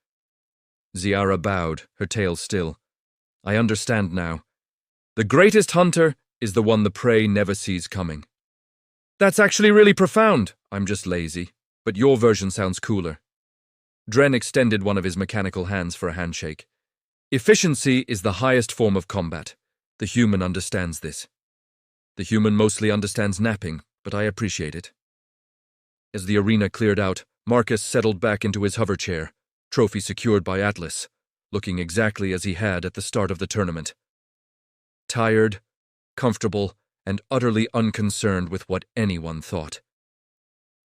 Ziara bowed, her tail still. I understand now. The greatest hunter is the one the prey never sees coming. That's actually really profound. I'm just lazy, but your version sounds cooler. Dren extended one of his mechanical hands for a handshake. Efficiency is the highest form of combat. The human understands this. The human mostly understands napping, but I appreciate it. As the arena cleared out, Marcus settled back into his hover chair, trophy secured by Atlas, looking exactly as he had at the start of the tournament. Tired, comfortable, and utterly unconcerned with what anyone thought.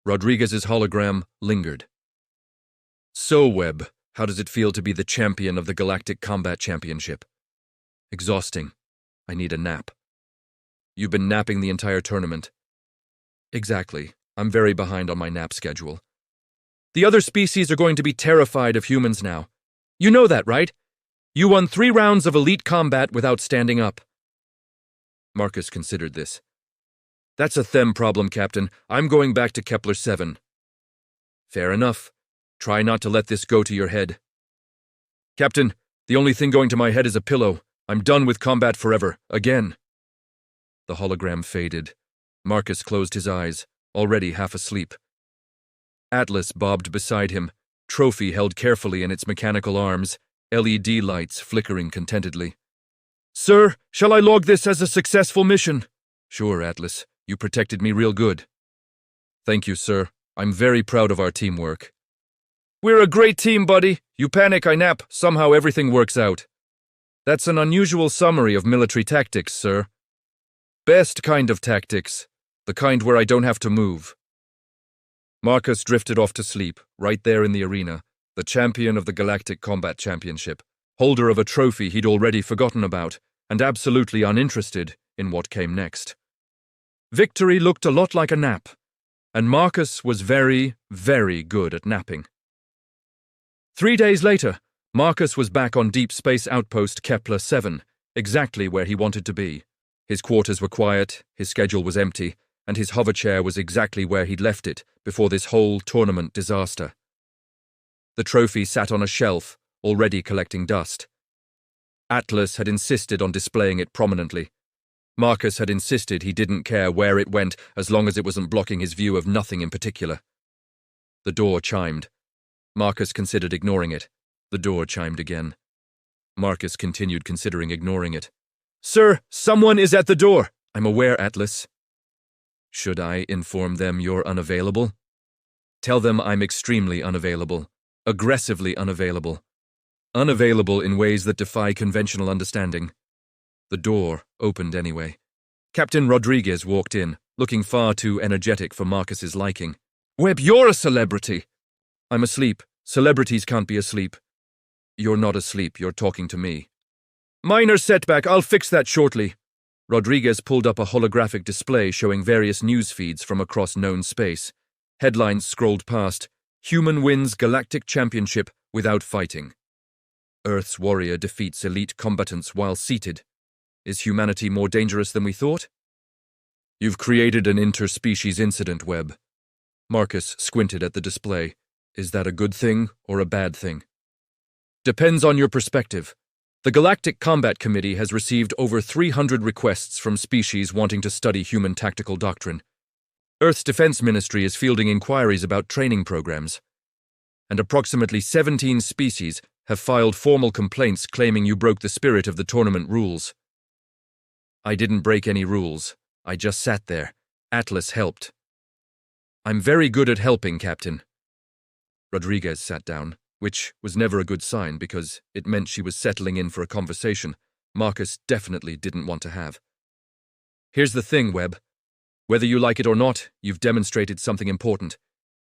Rodriguez's hologram lingered. So, Webb, how does it feel to be the champion of the Galactic Combat Championship? Exhausting. I need a nap. You've been napping the entire tournament. Exactly. I'm very behind on my nap schedule. The other species are going to be terrified of humans now. You know that, right? You won 3 rounds of elite combat without standing up. Marcus considered this. That's a them problem, Captain. I'm going back to Kepler 7. Fair enough. Try not to let this go to your head. Captain, the only thing going to my head is a pillow. I'm done with combat forever. Again. The hologram faded. Marcus closed his eyes, already half asleep. Atlas bobbed beside him, trophy held carefully in its mechanical arms, LED lights flickering contentedly. Sir, shall I log this as a successful mission? Sure, Atlas. You protected me real good. Thank you, sir. I'm very proud of our teamwork. We're a great team, buddy. You panic, I nap. Somehow everything works out. That's an unusual summary of military tactics, sir. Best kind of tactics. The kind where I don't have to move. Marcus drifted off to sleep, right there in the arena, the champion of the Galactic Combat Championship, holder of a trophy he'd already forgotten about, and absolutely uninterested in what came next. Victory looked a lot like a nap, and Marcus was very, very good at napping. 3 days later, Marcus was back on Deep Space Outpost Kepler 7, exactly where he wanted to be. His quarters were quiet, his schedule was empty, and his hover chair was exactly where he'd left it before this whole tournament disaster. The trophy sat on a shelf, already collecting dust. Atlas had insisted on displaying it prominently. Marcus had insisted he didn't care where it went as long as it wasn't blocking his view of nothing in particular. The door chimed. Marcus considered ignoring it. The door chimed again. Marcus continued considering ignoring it. Sir, someone is at the door. I'm aware, Atlas. Should I inform them you're unavailable? Tell them I'm extremely unavailable, aggressively unavailable. Unavailable in ways that defy conventional understanding. The door opened anyway. Captain Rodriguez walked in, looking far too energetic for Marcus's liking. Webb, you're a celebrity! I'm asleep. Celebrities can't be asleep. You're not asleep, you're talking to me. Minor setback, I'll fix that shortly. Rodriguez pulled up a holographic display showing various news feeds from across known space. Headlines scrolled past. Human wins Galactic Championship without fighting. Earth's warrior defeats elite combatants while seated. Is humanity more dangerous than we thought? You've created an interspecies incident, Webb. Marcus squinted at the display. Is that a good thing or a bad thing? Depends on your perspective. The Galactic Combat Committee has received over 300 requests from species wanting to study human tactical doctrine. Earth's Defense Ministry is fielding inquiries about training programs. And approximately 17 species have filed formal complaints claiming you broke the spirit of the tournament rules. I didn't break any rules. I just sat there. Atlas helped. I'm very good at helping, Captain. Rodriguez sat down, which was never a good sign because it meant she was settling in for a conversation Marcus definitely didn't want to have. Here's the thing, Webb. Whether you like it or not, you've demonstrated something important.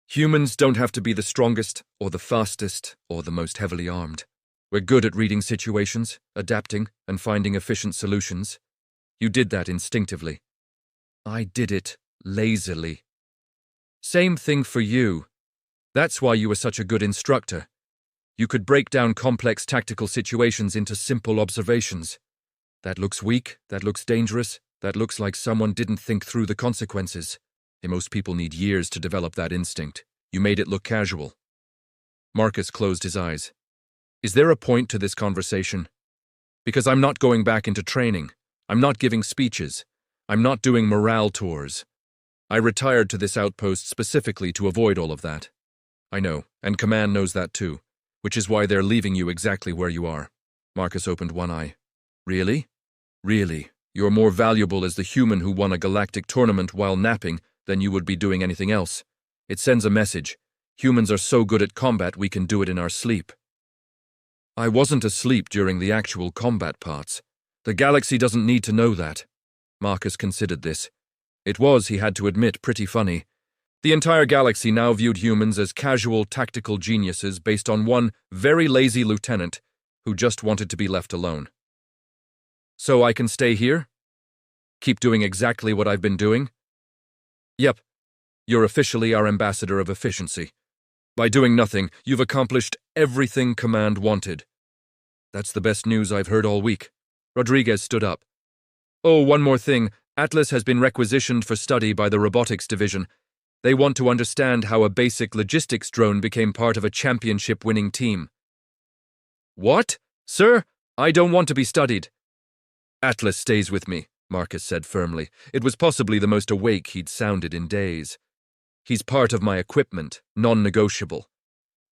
Humans don't have to be the strongest, or the fastest, or the most heavily armed. We're good at reading situations, adapting, and finding efficient solutions. You did that instinctively. I did it lazily. Same thing for you. That's why you were such a good instructor. You could break down complex tactical situations into simple observations. That looks weak, that looks dangerous, that looks like someone didn't think through the consequences. Most people need years to develop that instinct. You made it look casual. Marcus closed his eyes. Is there a point to this conversation? Because I'm not going back into training. I'm not giving speeches. I'm not doing morale tours. I retired to this outpost specifically to avoid all of that. I know, and Command knows that too, which is why they're leaving you exactly where you are. Marcus opened one eye. Really? Really? You're more valuable as the human who won a galactic tournament while napping than you would be doing anything else. It sends a message. Humans are so good at combat we can do it in our sleep. I wasn't asleep during the actual combat parts. The galaxy doesn't need to know that. Marcus considered this. It was, he had to admit, pretty funny. The entire galaxy now viewed humans as casual tactical geniuses based on one very lazy lieutenant who just wanted to be left alone. So I can stay here? Keep doing exactly what I've been doing? Yep. You're officially our ambassador of efficiency. By doing nothing, you've accomplished everything Command wanted. That's the best news I've heard all week. Rodriguez stood up. Oh, one more thing. Atlas has been requisitioned for study by the Robotics Division. They want to understand how a basic logistics drone became part of a championship-winning team. What? Sir, I don't want to be studied. Atlas stays with me, Marcus said firmly. It was possibly the most awake he'd sounded in days. He's part of my equipment, non-negotiable.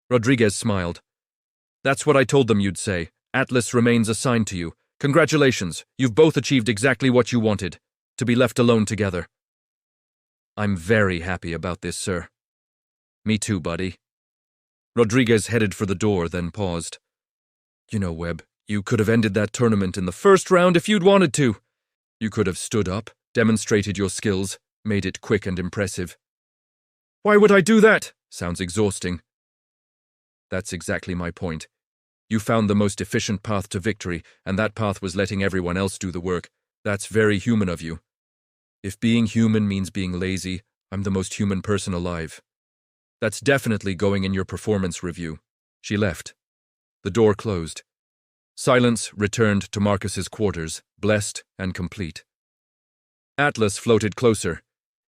Rodriguez smiled. That's what I told them you'd say. Atlas remains assigned to you. Congratulations, you've both achieved exactly what you wanted, to be left alone together. I'm very happy about this, sir. Me too, buddy. Rodriguez headed for the door, then paused. You know, Webb, you could have ended that tournament in the first round if you'd wanted to. You could have stood up, demonstrated your skills, made it quick and impressive. Why would I do that? Sounds exhausting. That's exactly my point. You found the most efficient path to victory, and that path was letting everyone else do the work. That's very human of you. If being human means being lazy, I'm the most human person alive. That's definitely going in your performance review. She left. The door closed. Silence returned to Marcus's quarters, blessed and complete. Atlas floated closer.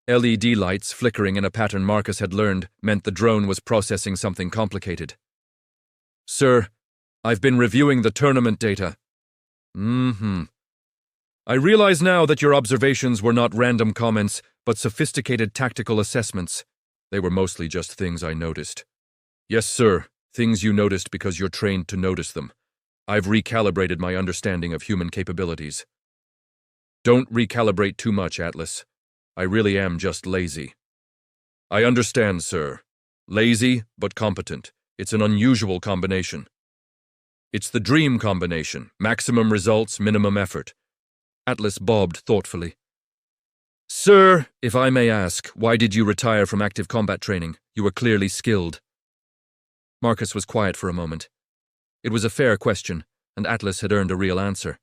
LED lights flickering in a pattern Marcus had learned meant the drone was processing something complicated. Sir, I've been reviewing the tournament data. I realize now that your observations were not random comments, but sophisticated tactical assessments. They were mostly just things I noticed. Yes, sir, things you noticed because you're trained to notice them. I've recalibrated my understanding of human capabilities. Don't recalibrate too much, Atlas. I really am just lazy. I understand, sir. Lazy, but competent. It's an unusual combination. It's the dream combination. Maximum results, minimum effort. Atlas bobbed thoughtfully. Sir, if I may ask, why did you retire from active combat training? You were clearly skilled. Marcus was quiet for a moment. It was a fair question, and Atlas had earned a real answer.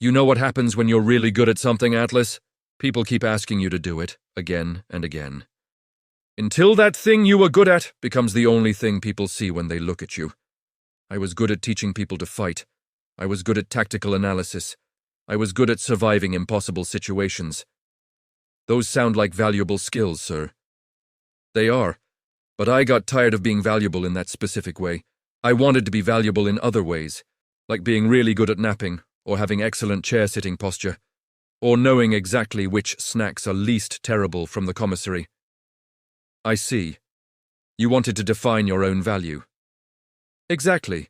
You know what happens when you're really good at something, Atlas? People keep asking you to do it, again and again. Until that thing you were good at becomes the only thing people see when they look at you. I was good at teaching people to fight. I was good at tactical analysis. I was good at surviving impossible situations. Those sound like valuable skills, sir. They are, but I got tired of being valuable in that specific way. I wanted to be valuable in other ways, like being really good at napping, or having excellent chair-sitting posture, or knowing exactly which snacks are least terrible from the commissary. I see. You wanted to define your own value. Exactly.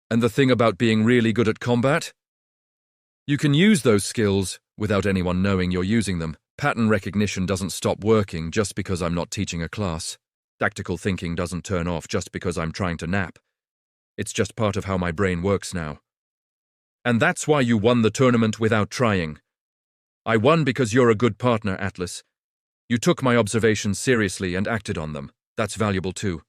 And the thing about being really good at combat? You can use those skills without anyone knowing you're using them. Pattern recognition doesn't stop working just because I'm not teaching a class. Tactical thinking doesn't turn off just because I'm trying to nap. It's just part of how my brain works now. And that's why you won the tournament without trying. I won because you're a good partner, Atlas. You took my observations seriously and acted on them. That's valuable too.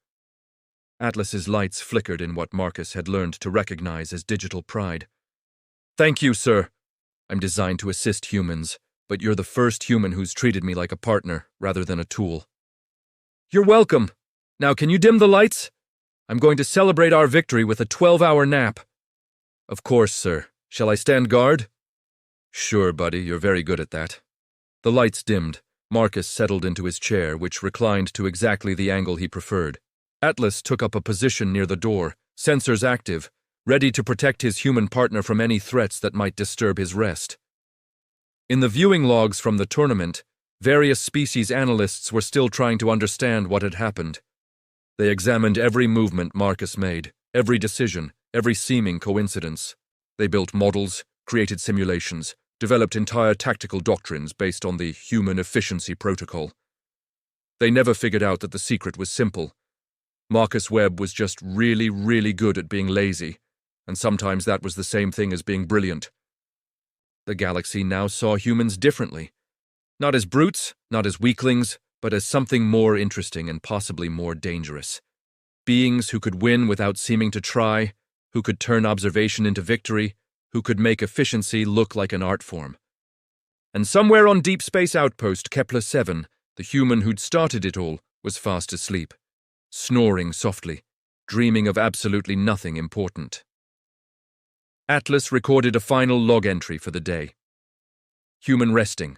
Atlas's lights flickered in what Marcus had learned to recognize as digital pride. Thank you, sir. I'm designed to assist humans, but you're the first human who's treated me like a partner rather than a tool. You're welcome. Now can you dim the lights? I'm going to celebrate our victory with a 12-hour nap. Of course, sir. Shall I stand guard? Sure, buddy, you're very good at that. The lights dimmed. Marcus settled into his chair, which reclined to exactly the angle he preferred. Atlas took up a position near the door, sensors active, ready to protect his human partner from any threats that might disturb his rest. In the viewing logs from the tournament, various species analysts were still trying to understand what had happened. They examined every movement Marcus made, every decision, every seeming coincidence. They built models, created simulations, developed entire tactical doctrines based on the human efficiency protocol. They never figured out that the secret was simple. Marcus Webb was just really, really good at being lazy, and sometimes that was the same thing as being brilliant. The galaxy now saw humans differently. Not as brutes, not as weaklings, but as something more interesting and possibly more dangerous. Beings who could win without seeming to try, who could turn observation into victory, who could make efficiency look like an art form. And somewhere on Deep Space Outpost Kepler-7, the human who'd started it all was fast asleep, snoring softly, dreaming of absolutely nothing important. Atlas recorded a final log entry for the day. Human resting.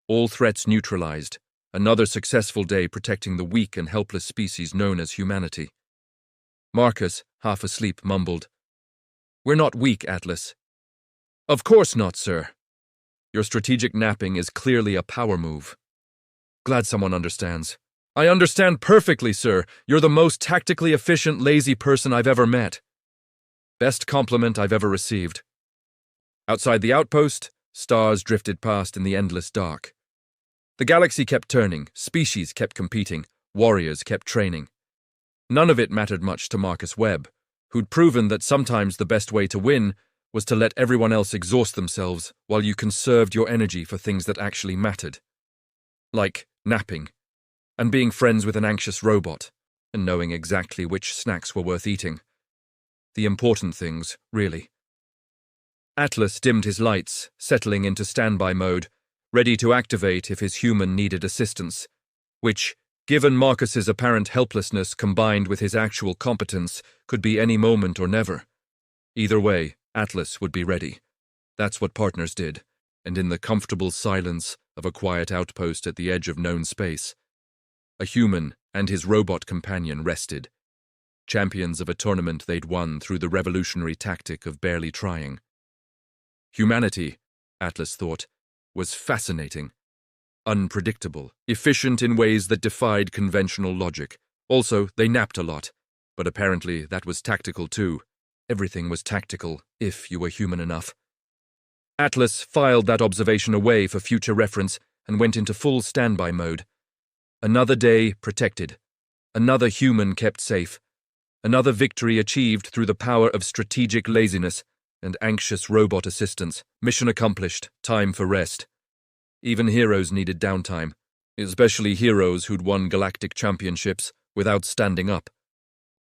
All threats neutralized. Another successful day protecting the weak and helpless species known as humanity. Marcus, half asleep, mumbled, "We're not weak, Atlas." "Of course not, sir. Your strategic napping is clearly a power move." "Glad someone understands." "I understand perfectly, sir. You're the most tactically efficient, lazy person I've ever met." "Best compliment I've ever received." Outside the outpost, stars drifted past in the endless dark. The galaxy kept turning, species kept competing, warriors kept training. None of it mattered much to Marcus Webb, who'd proven that sometimes the best way to win was to let everyone else exhaust themselves while you conserved your energy for things that actually mattered. Like napping, and being friends with an anxious robot, and knowing exactly which snacks were worth eating. The important things, really. Atlas dimmed his lights, settling into standby mode, ready to activate if his human needed assistance, which, given Marcus's apparent helplessness combined with his actual competence, could be any moment or never. Either way, Atlas would be ready. That's what partners did, and in the comfortable silence of a quiet outpost at the edge of known space, a human and his robot companion rested, champions of a tournament they'd won through the revolutionary tactic of barely trying. Humanity, Atlas thought, was fascinating, unpredictable, efficient in ways that defied conventional logic. Also, they napped a lot, but apparently that was tactical too. Everything was tactical, if you were human enough. Atlas filed that observation away for future reference and went into full standby mode. Another day protected. Another human kept safe. Another victory achieved through the power of strategic laziness and anxious robot assistance. Mission accomplished. Time for rest. Even heroes needed downtime, especially heroes who'd won galactic championships without standing up.